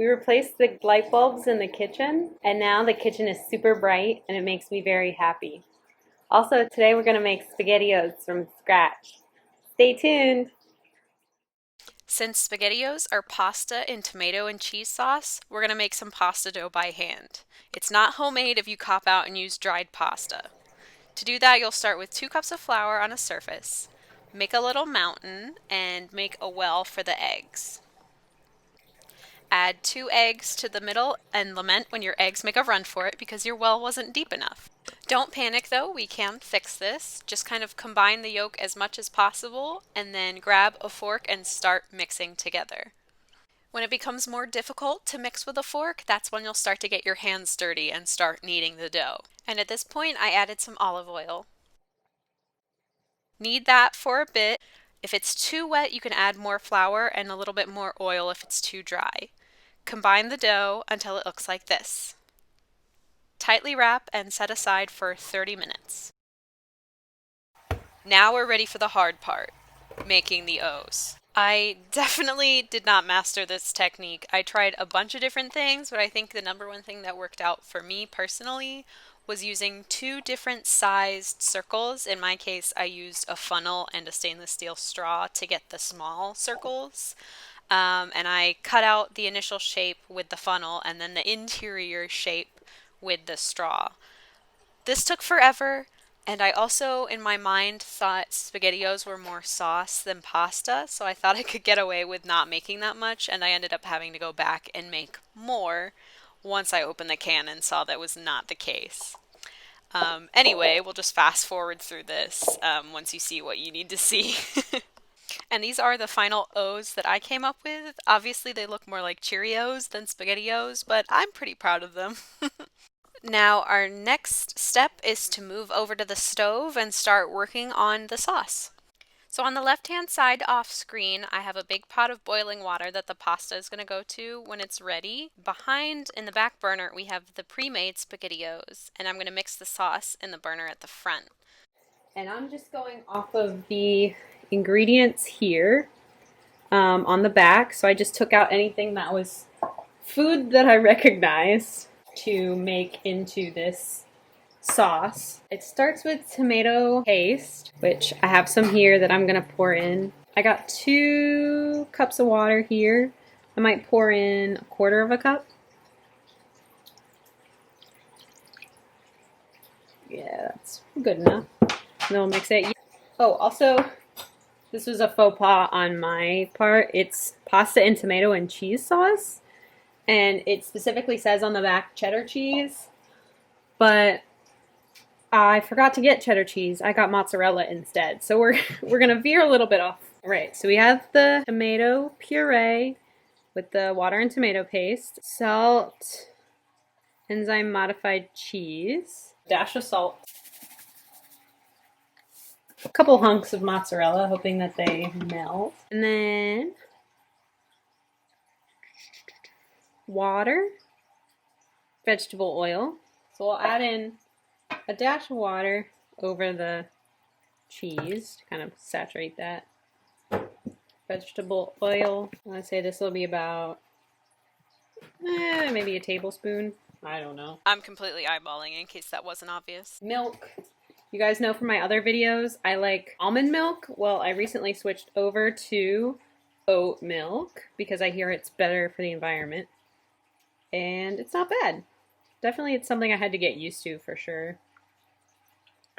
We replaced the light bulbs in the kitchen, and now the kitchen is super bright and it makes me very happy. Also, today we're going to make SpaghettiOs from scratch. Stay tuned! Since SpaghettiOs are pasta in tomato and cheese sauce, we're going to make some pasta dough by hand. It's not homemade if you cop out and use dried pasta. To do that, you'll start with 2 cups of flour on a surface. Make a little mountain and make a well for the eggs. Add 2 eggs to the middle and lament when your eggs make a run for it because your well wasn't deep enough. Don't panic though, we can fix this. Just kind of combine the yolk as much as possible and then grab a fork and start mixing together. When it becomes more difficult to mix with a fork, that's when you'll start to get your hands dirty and start kneading the dough. And at this point, I added some olive oil. Knead that for a bit. If it's too wet, you can add more flour and a little bit more oil if it's too dry. Combine the dough until it looks like this. Tightly wrap and set aside for 30 minutes. Now we're ready for the hard part, making the O's. I definitely did not master this technique. I tried a bunch of different things, but I think the number one thing that worked out for me personally was using 2 different sized circles. In my case, I used a funnel and a stainless steel straw to get the small circles. And I cut out the initial shape with the funnel and then the interior shape with the straw. This took forever, and I also, in my mind, thought SpaghettiOs were more sauce than pasta, so I thought I could get away with not making that much, and I ended up having to go back and make more once I opened the can and saw that was not the case. Anyway, we'll just fast forward through this once you see what you need to see. And these are the final O's that I came up with. Obviously, they look more like Cheerios than SpaghettiOs, but I'm pretty proud of them. Now, our next step is to move over to the stove and start working on the sauce. So on the left-hand side off screen, I have a big pot of boiling water that the pasta is going to go to when it's ready. Behind, in the back burner, we have the pre-made SpaghettiOs, and I'm going to mix the sauce in the burner at the front. And I'm just going off of the ingredients here on the back. So I just took out anything that was food that I recognized to make into this sauce. It starts with tomato paste, which I have some here that I'm gonna pour in. I got 2 cups of water here. I might pour in a quarter of a cup. Yeah, that's good enough. And then we'll mix it. Oh, also, this was a faux pas on my part. It's pasta and tomato and cheese sauce. And it specifically says on the back cheddar cheese. But I forgot to get cheddar cheese. I got mozzarella instead. So we're gonna veer a little bit off. All right, so we have the tomato puree with the water and tomato paste, salt, enzyme modified cheese, dash of salt, a couple hunks of mozzarella, hoping that they melt, and then water, vegetable oil. So we'll add in a dash of water over the cheese to kind of saturate that. Vegetable oil. I want to say this will be about maybe a tablespoon. I don't know. I'm completely eyeballing in case that wasn't obvious. Milk. You guys know from my other videos, I like almond milk. Well, I recently switched over to oat milk because I hear it's better for the environment. And it's not bad. Definitely it's something I had to get used to for sure.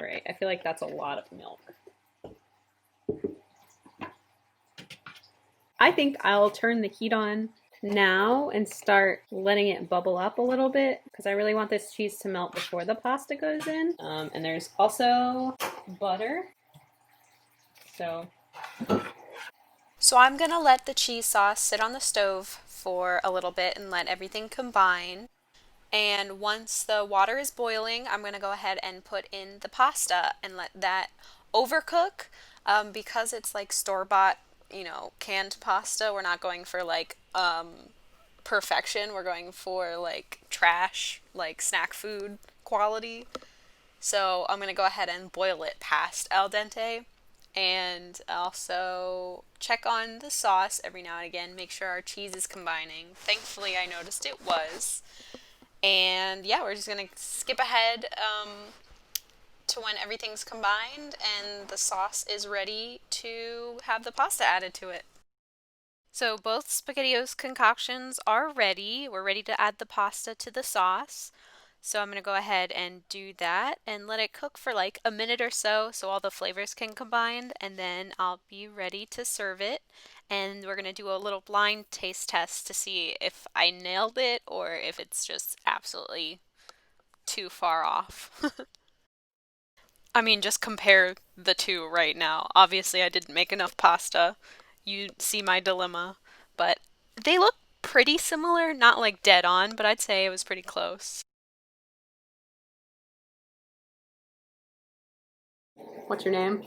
All right, I feel like that's a lot of milk. I think I'll turn the heat on now and start letting it bubble up a little bit because I really want this cheese to melt before the pasta goes in. And there's also butter. So I'm gonna let the cheese sauce sit on the stove for a little bit and let everything combine. And once the water is boiling, I'm gonna go ahead and put in the pasta and let that overcook. Because it's like store-bought, canned pasta, we're not going for like perfection. We're going for like trash, like snack food quality. So I'm gonna go ahead and boil it past al dente. and also check on the sauce every now and again, make sure our cheese is combining. Thankfully, I noticed it was. And yeah, we're just gonna skip ahead to when everything's combined and the sauce is ready to have the pasta added to it. So both SpaghettiOs concoctions are ready. We're ready to add the pasta to the sauce. So I'm going to go ahead and do that and let it cook for like a minute or so all the flavors can combine, and then I'll be ready to serve it. And we're going to do a little blind taste test to see if I nailed it or if it's just absolutely too far off. I mean, just compare the two right now. Obviously, I didn't make enough pasta. You see my dilemma, but they look pretty similar, not like dead on, but I'd say it was pretty close. What's your name?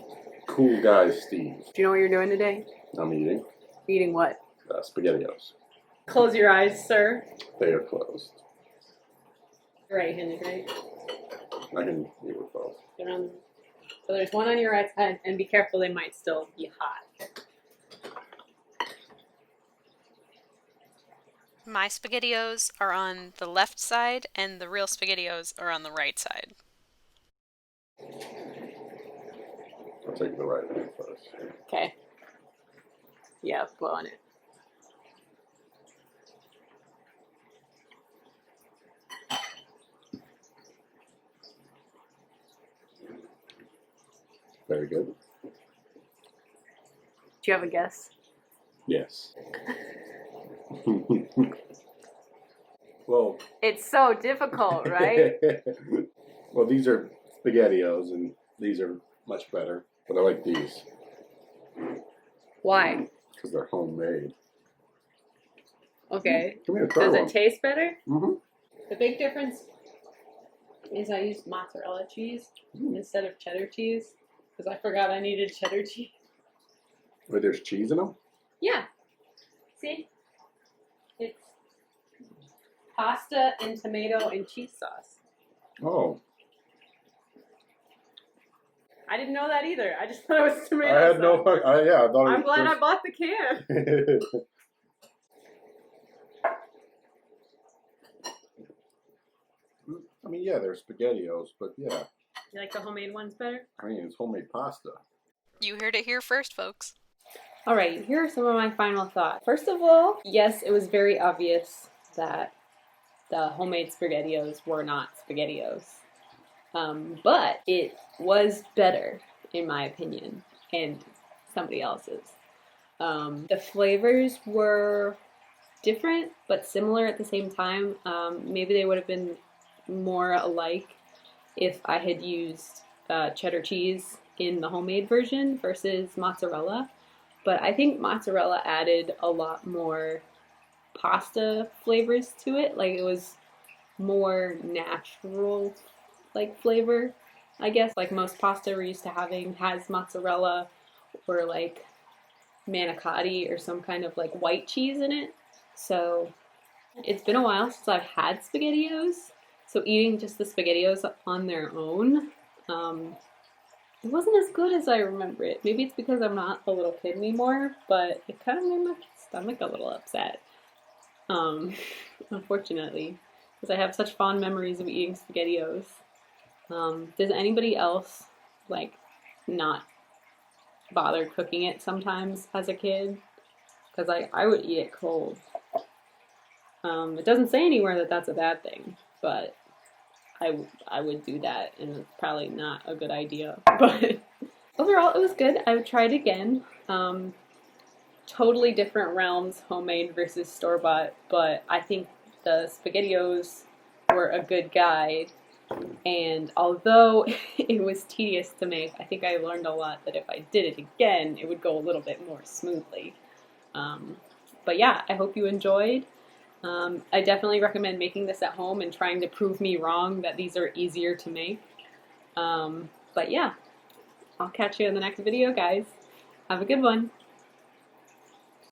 Cool guy Steve. Do you know what you're doing today? I'm eating Eating what? SpaghettiOs. Close your eyes, sir. They are closed. You're right-handed, right? I can eat with both. They're on, so there's one on your right side, and be careful, they might still be hot. My SpaghettiOs are on the left side, and the real SpaghettiOs are on the right side. I'll take the right one first. Okay. Yeah, blow on it. Very good. Do you have a guess? Yes. Well, It's so difficult, right? well, these are SpaghettiOs, and these are much better. But I like these Why? because they're homemade. Okay. Come here, try Does one. it taste better? Mm-hmm. The big difference is I used mozzarella cheese instead of cheddar cheese because I forgot I needed cheddar cheese. Wait, there's cheese in them? Yeah. See? It's pasta and tomato and cheese sauce. Oh, I didn't know that either. I just thought it was tomato I had sauce. no. Yeah, I thought it I'm was glad I bought the can. I mean, yeah, they're SpaghettiOs, but yeah, You like the homemade ones better? I mean, it's homemade pasta. You heard it here first, folks. Alright, here are some of my final thoughts. First of all, yes, it was very obvious that the homemade SpaghettiOs were not SpaghettiOs. But it was better, in my opinion, and somebody else's. The flavors were different, but similar at the same time. Maybe they would have been more alike if I had used cheddar cheese in the homemade version versus mozzarella. But I think mozzarella added a lot more pasta flavors to it. Like, it was more natural, like, flavor, I guess. Like, most pasta we're used to having has mozzarella or, like, manicotti or some kind of, like, white cheese in it. So it's been a while since I've had SpaghettiOs. So eating just the SpaghettiOs on their own, it wasn't as good as I remember it. Maybe it's because I'm not a little kid anymore, but it kind of made my stomach a little upset. Unfortunately, because I have such fond memories of eating SpaghettiOs. Does anybody else, like, not bother cooking it sometimes as a kid? Because I would eat it cold. It doesn't say anywhere that that's a bad thing, but I would do that, and it's probably not a good idea. But overall, it was good. I would try it again. Totally different realms, homemade versus store-bought, but I think the SpaghettiOs were a good guide. And although it was tedious to make, I think I learned a lot that if I did it again, it would go a little bit more smoothly. But yeah, I hope you enjoyed. I definitely recommend making this at home and trying to prove me wrong that these are easier to make. But yeah, I'll catch you in the next video, guys. Have a good one.